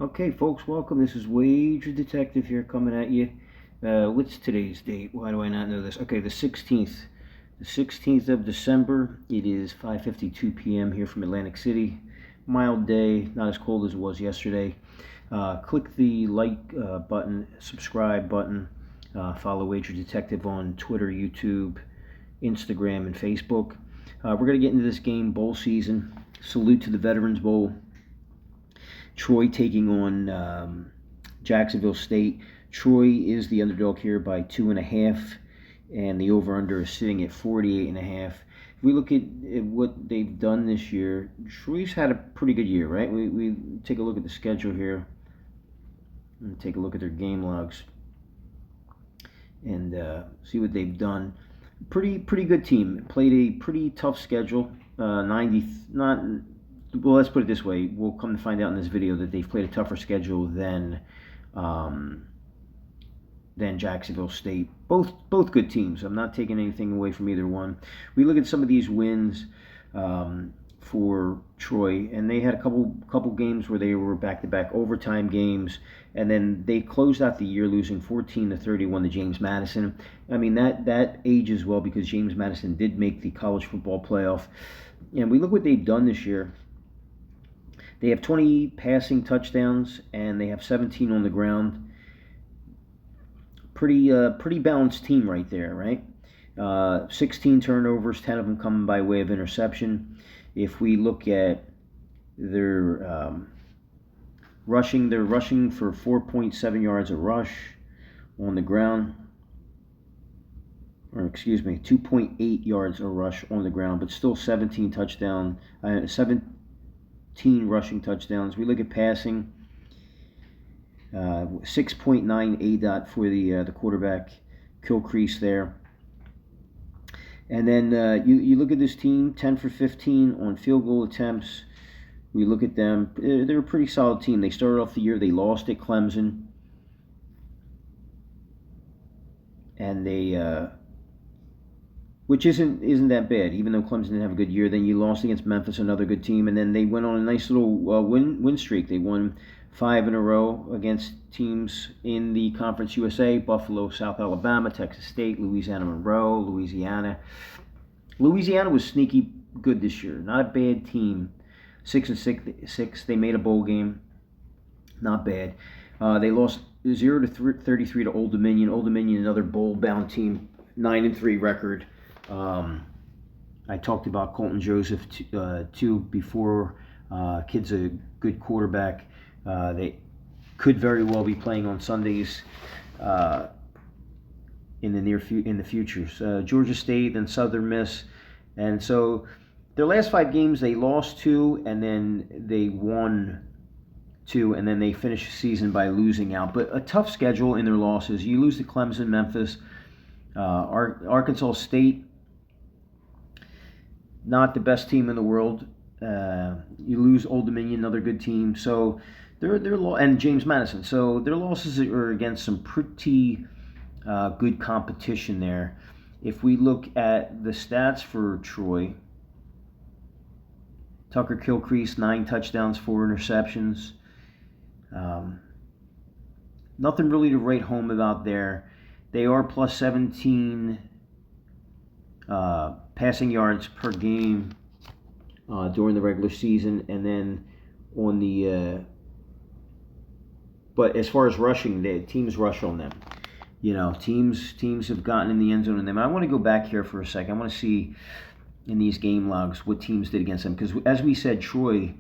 Okay, folks, welcome. This is Wager Detective here coming at you. What's today's date? Why do I not know this? Okay, the 16th. The 16th of December. It is 5:52 p.m. here from Atlantic City. Mild day, not as cold as it was yesterday. Click the like button, subscribe button. Follow Wager Detective on Twitter, YouTube, Instagram, and Facebook. We're going to get into this game, bowl season. Salute to the Veterans Bowl. Troy taking on Jacksonville State. Troy is the underdog here by 2.5, and the over-under is sitting at 48.5. If we look at what they've done this year, Troy's had a pretty good year, right? We take a look at the schedule here and take a look at their game logs and see what they've done. Pretty good team. Played a pretty tough schedule. Well, let's put it this way. We'll come to find out in this video that they've played a tougher schedule than Jacksonville State. Both good teams. I'm not taking anything away from either one. We look at some of these wins for Troy, and they had a couple games where they were back-to-back overtime games, and then they closed out the year losing 14-31 to James Madison. I mean, that ages well because James Madison did make the college football playoff. And we look what they've done this year. They have 20 passing touchdowns, and they have 17 on the ground. Pretty balanced team right there, right? 16 turnovers, 10 of them coming by way of interception. If we look at their rushing, they're rushing for 4.7 yards a rush on the ground. Or excuse me, 2.8 yards a rush on the ground, but still 17 rushing touchdowns. We look at passing, 6.9 ADOT for the quarterback, Kilcrease there. And then you look at this team, 10 for 15 on field goal attempts. We look at them. They're a pretty solid team. They started off the year, they lost at Clemson. And they... which isn't that bad, even though Clemson didn't have a good year. Then you lost against Memphis, another good team, and then they went on a nice little win streak. They won 5 in a row against teams in the Conference USA: Buffalo, South Alabama, Texas State, Louisiana Monroe, Louisiana. Louisiana was sneaky good this year. Not a bad team. 6-6. They made a bowl game. Not bad. They lost 0-33 to Old Dominion. Old Dominion, another bowl-bound team, 9-3 record. I talked about Colton Joseph too before. Kid's a good quarterback. They could very well be playing on Sundays in the future. Georgia State, then Southern Miss, and so their last 5 games they lost 2, and then they won 2, and then they finished the season by losing out. But a tough schedule in their losses. You lose to Clemson, Memphis, Arkansas State. Not the best team in the world. You lose Old Dominion, another good team. So and James Madison. So their losses are against some pretty good competition there. If we look at the stats for Troy, Tucker Kilcrease, 9 touchdowns, 4 interceptions. Nothing really to write home about there. They are plus 17 passing yards per game during the regular season, and then on the but as far as rushing, the teams rush on them. You know, teams have gotten in the end zone on them. I want to go back here for a second. I want to see in these game logs what teams did against them, because as we said, Troy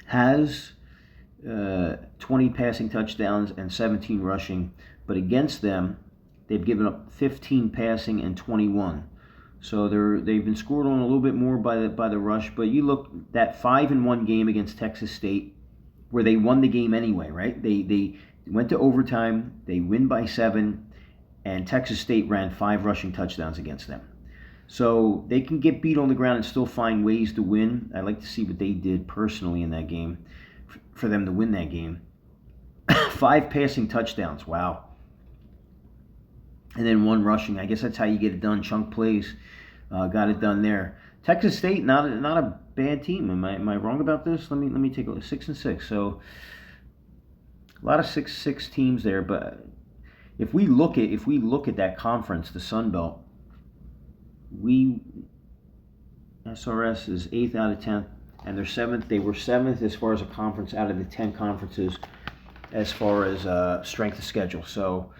has 20 passing touchdowns and 17 rushing, but against them they've given up 15 passing and 21. So they've been scored on a little bit more by the rush. But you look that 5-1 game against Texas State, where they won the game anyway, right? They went to overtime, they win by 7, and Texas State ran 5 rushing touchdowns against them. So they can get beat on the ground and still find ways to win. I'd like to see what they did personally in that game for them to win that game. 5 passing touchdowns, wow. And then 1 rushing. I guess that's how you get it done. Chunk plays, got it done there. Texas State, not a bad team. Am I wrong about this? Let me take a look. 6-6. So a lot of 6-6 teams there. But if we look at that conference, the Sun Belt, SRS is 8th out of 10th, and they're 7th. They were 7th as far as a conference out of the 10 conferences as far as strength of schedule. So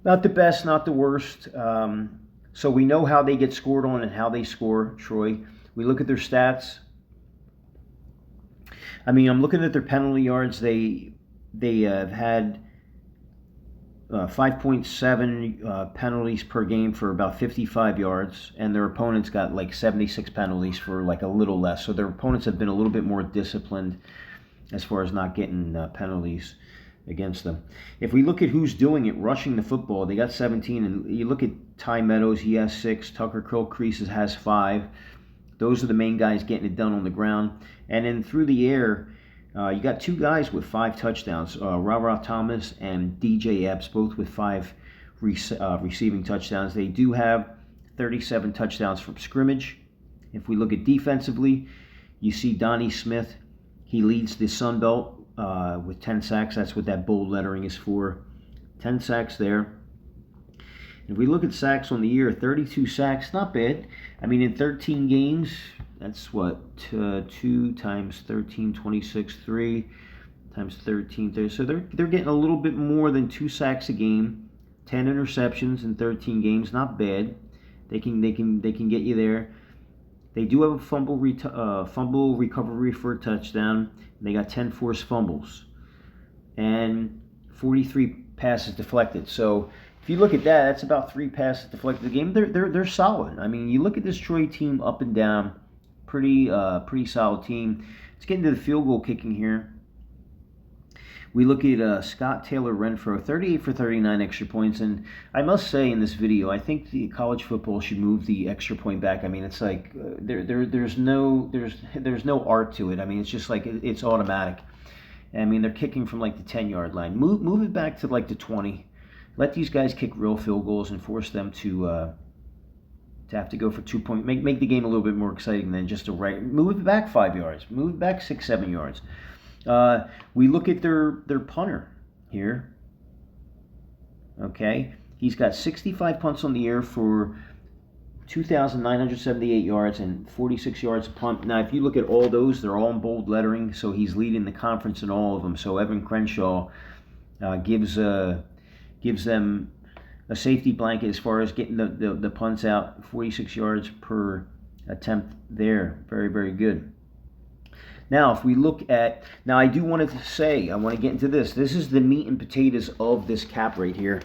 not the best, not the worst. So we know how they get scored on and how they score, Troy. We look at their stats. I mean, I'm looking at their penalty yards. They have had 5.7 penalties per game for about 55 yards, and their opponents got like 76 penalties for like a little less. So their opponents have been a little bit more disciplined as far as not getting penalties against them. If we look at who's doing it, rushing the football, they got 17. And you look at Ty Meadows, he has 6. Tucker Kilcrease has 5. Those are the main guys getting it done on the ground. And then through the air, you got 2 guys with 5 touchdowns, Ra Thomas and DJ Epps, both with 5 receiving touchdowns. They do have 37 touchdowns from scrimmage. If we look at defensively, you see Donnie Smith. He leads the Sun Belt with 10 sacks. That's what that bold lettering is for. 10 sacks there. If we look at sacks on the year, 32 sacks, not bad. I mean, in 13 games, that's what, 2 times 13, 26, 3 times 13, 30. So they're getting a little bit more than 2 sacks a game. 10 interceptions in 13 games, not bad. They can get you there. They do have a fumble recovery for a touchdown. They got 10 forced fumbles and 43 passes deflected. So if you look at that, that's about 3 passes deflected a game. They're solid. I mean, you look at this Troy team up and down, pretty solid team. Let's get into the field goal kicking here. We look at Scott Taylor Renfro, 38 for 39 extra points, and I must say in this video, I think the college football should move the extra point back. I mean, it's like there's no art to it. I mean, it's just like it's automatic. I mean, they're kicking from like the 10-yard line. Move it back to like the 20. Let these guys kick real field goals and force them to have to go for 2 points. Make the game a little bit more exciting than just a right. Move it back 5 yards. Move it back 6, 7 yards. We look at their punter here. Okay, he's got 65 punts on the year for 2,978 yards and 46 yards a punt. Now, if you look at all those, they're all in bold lettering, so he's leading the conference in all of them. So Evan Crenshaw gives them a safety blanket as far as getting the punts out. 46 yards per attempt there. Very, very good. Now, if we look at, I do want to say, I want to get into this. This is the meat and potatoes of this cap right here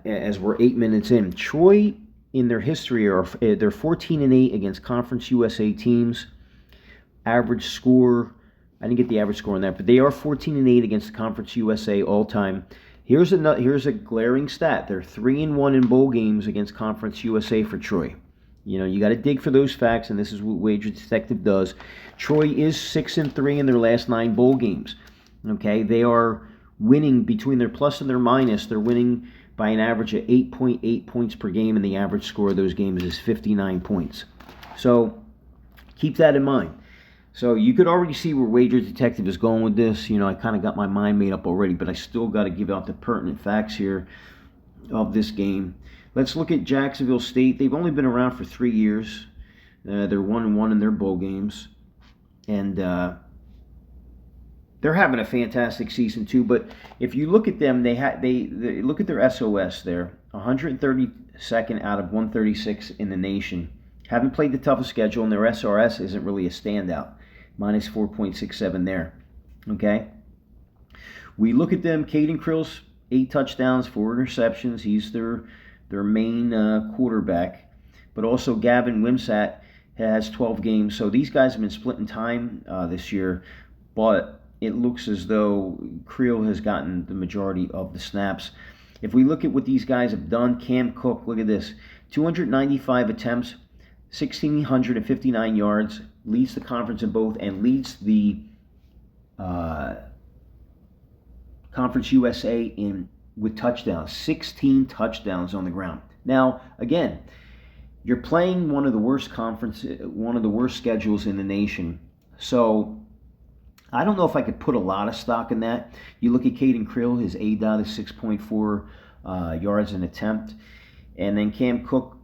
as we're 8 minutes in. Troy, in their history, they're 14-8 against Conference USA teams. Average score, I didn't get the average score on that, but they are 14-8 against Conference USA all time. Here's a glaring stat. They're 3-1 in bowl games against Conference USA for Troy. You know, you got to dig for those facts, and this is what Wager Detective does. Troy is 6-3 in their last 9 bowl games. Okay, they are winning between their plus and their minus. They're winning by an average of 8.8 points per game, and the average score of those games is 59 points. So keep that in mind. So you could already see where Wager Detective is going with this. You know, I kind of got my mind made up already, but I still got to give out the pertinent facts here of this game. Let's look at Jacksonville State. They've only been around for 3 years. They're 1-1 in their bowl games. And they're having a fantastic season too. But if you look at them, they look at their SOS there. 132nd out of 136 in the nation. Haven't played the toughest schedule, and their SRS isn't really a standout. Minus 4.67 there. Okay? We look at them. Caden Krill's 8 touchdowns, 4 interceptions. He's their main quarterback. But also Gavin Wimsatt has 12 games. So these guys have been splitting time this year. But it looks as though Creel has gotten the majority of the snaps. If we look at what these guys have done, Cam Cook, look at this. 295 attempts, 1,659 yards, leads the conference in both, and leads the Conference USA with touchdowns. 16 touchdowns on the ground. Now, again, You're playing one of the worst schedules in the nation. So I don't know if I could put a lot of stock in that. You look at Caden Krill, his ADOT is 6.4 yards an attempt, and then Cam Cook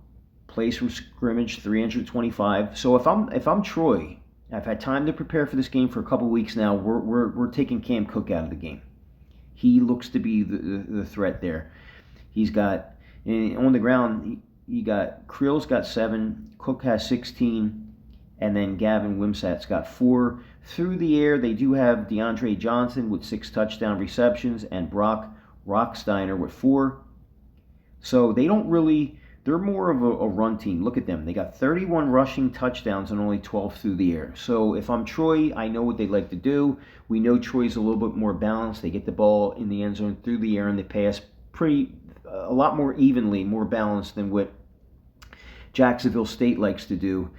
plays from scrimmage 325. So if I'm Troy, I've had time to prepare for this game for a couple weeks now. We're taking Cam Cook out of the game. He looks to be the threat there. He's got on the ground. You got Krill's got 7, Cook has 16, and then Gavin Wimsatt's got 4. Through the air, they do have DeAndre Johnson with 6 touchdown receptions and Brock Rocksteiner with 4. So they don't really, they're more of a run team. Look at them. They got 31 rushing touchdowns and only 12 through the air. So if I'm Troy, I know what they like to do. We know Troy's a little bit more balanced. They get the ball in the end zone through the air and they pass a lot more evenly, more balanced than what Jacksonville State likes to do.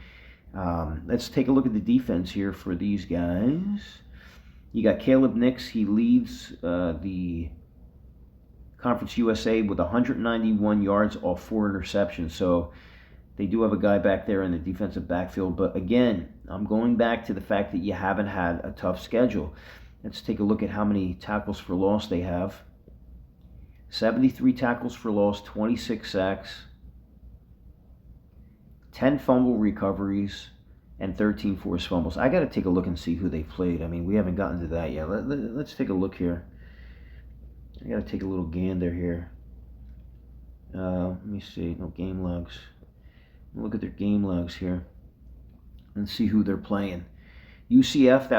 Let's take a look at the defense here for these guys. You got Caleb Nix. He leads the Conference USA with 191 yards off 4 interceptions. So they do have a guy back there in the defensive backfield. But again, I'm going back to the fact that you haven't had a tough schedule. Let's take a look at how many tackles for loss they have. 73 tackles for loss, 26 sacks, 10 fumble recoveries, and 13 forced fumbles. I got to take a look and see who they played. I mean, we haven't gotten to that yet. Let's take a look here. I got to take a little gander here. Let me see. No game logs. Look at their game logs here and see who they're playing. UCF,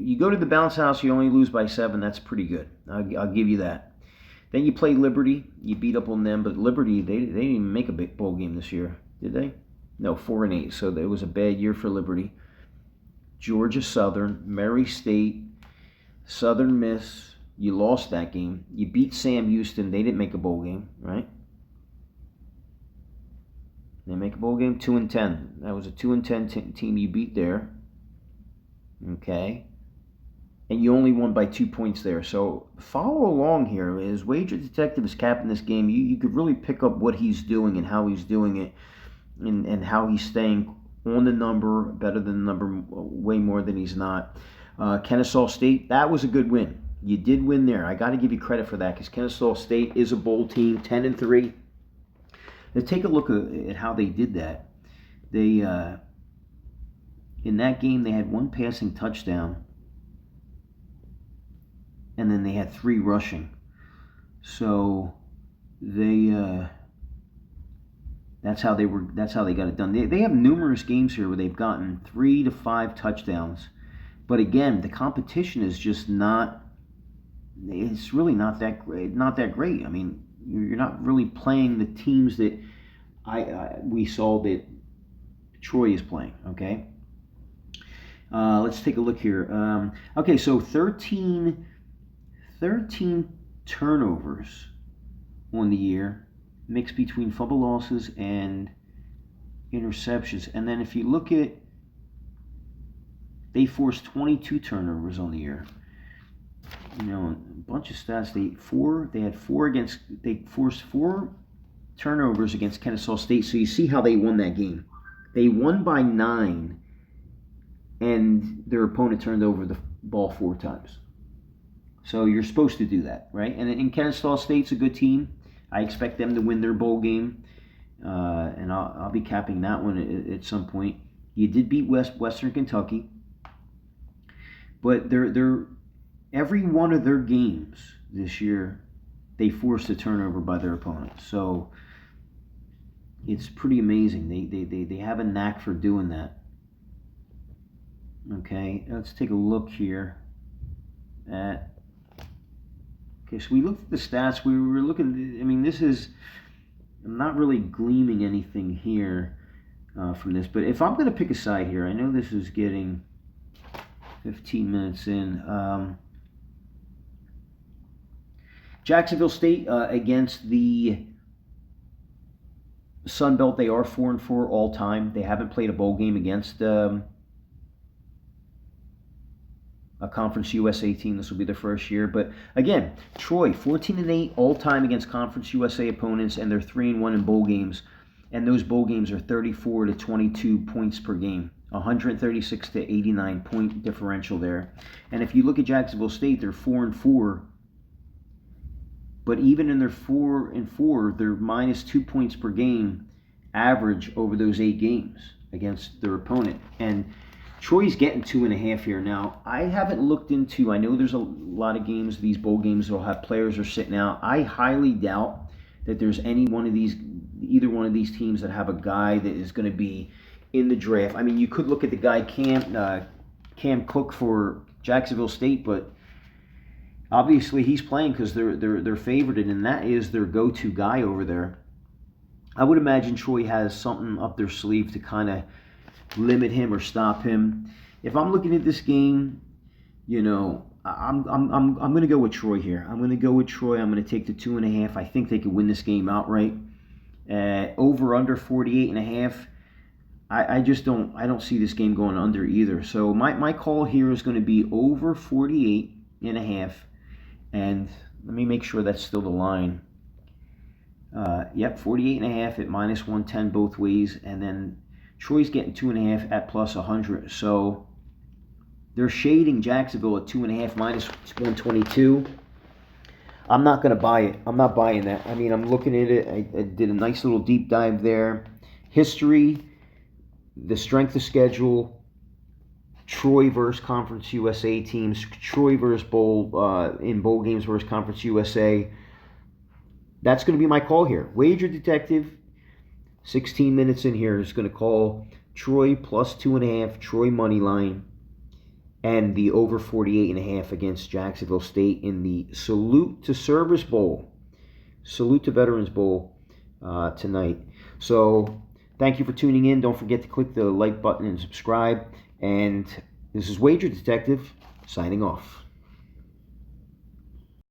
you go to the bounce house, you only lose by 7. That's pretty good. I'll give you that. Then you play Liberty. You beat up on them, but Liberty, they didn't even make a big bowl game this year, did they? No, 4-8. So it was a bad year for Liberty. Georgia Southern, Murray State, Southern Miss. You lost that game. You beat Sam Houston. They didn't make a bowl game, right? They make a bowl game 2-10. That was a 2-10 team you beat there. Okay. And you only won by 2 points there. So follow along here. As Wager Detective is capping this game, you could really pick up what he's doing and how he's doing it and how he's staying on the number, better than the number, way more than he's not. Kennesaw State, that was a good win. You did win there. I got to give you credit for that because Kennesaw State is a bowl team, 10-3. Let's take a look at how they did that. They in that game, they had 1 passing touchdown. And then they had 3 rushing. So they that's how they got it done. They have numerous games here where they've gotten 3 to 5 touchdowns. But again, the competition is just not, it's really not that great. I mean, you're not really playing the teams that we saw that Troy is playing, okay? Let's take a look here. Okay, so 13 turnovers on the year, mixed between fumble losses and interceptions. And then if you look at, they forced 22 turnovers on the year. You know, a bunch of stats. They forced 4 turnovers against Kennesaw State. So you see how they won that game. They won by 9, and their opponent turned over the ball 4 times. So you're supposed to do that, right? And Kennesaw State's a good team. I expect them to win their bowl game, and I'll be capping that one at some point. You did beat Western Kentucky, but they're every one of their games this year, they forced a turnover by their opponent. So it's pretty amazing. They have a knack for doing that. Okay, let's take a look here at. Okay, so we looked at the stats. We were looking. I mean, I'm not really gleaming anything here from this. But if I'm going to pick a side here, I know this is getting 15 minutes in. Jacksonville State against the Sun Belt. They are 4-4 all time. They haven't played a bowl game against a Conference USA team. This will be their first year. But again, Troy, 14-8 all time against Conference USA opponents, and they're 3-1 in bowl games. and those bowl games are 34 to 22 points per game. 136 to 89 point differential there. And if you look at Jacksonville State, they're 4-4. But even in their 4-4, they're minus 2 points per game average over those 8 games against their opponent. And Troy's getting 2.5 here. Now, I haven't looked into, I know there's a lot of games, these bowl games will have players are sitting out. I highly doubt that there's either one of these teams that have a guy that is going to be in the draft. I mean, you could look at the guy Cam Cook for Jacksonville State, but obviously he's playing because they're favored, and that is their go-to guy over there. I would imagine Troy has something up their sleeve to kind of limit him or stop him. If I'm looking at this game, you know, I'm going to go with Troy here. I'm going to go with Troy. I'm going to take the 2.5. I think they could win this game outright. Over under 48.5. I just don't see this game going under either. So my call here is going to be over 48.5. And let me make sure that's still the line. Yep, 48.5 at minus 110 both ways, and then Troy's getting 2.5 at plus 100. So they're shading Jacksonville at 2.5 minus 122. I'm not going to buy it. I'm not buying that. I mean, I'm looking at it. I did a nice little deep dive there. History, the strength of schedule, Troy versus Conference USA teams, Troy versus bowl games versus Conference USA. That's going to be my call here. Wager Detective, 16 minutes in here, is going to call Troy plus 2.5, Troy money line, and the over 48.5 against Jacksonville State in the Salute to Service Bowl, Salute to Veterans Bowl tonight. So thank you for tuning in. Don't forget to click the like button and subscribe. And this is Wager Detective signing off.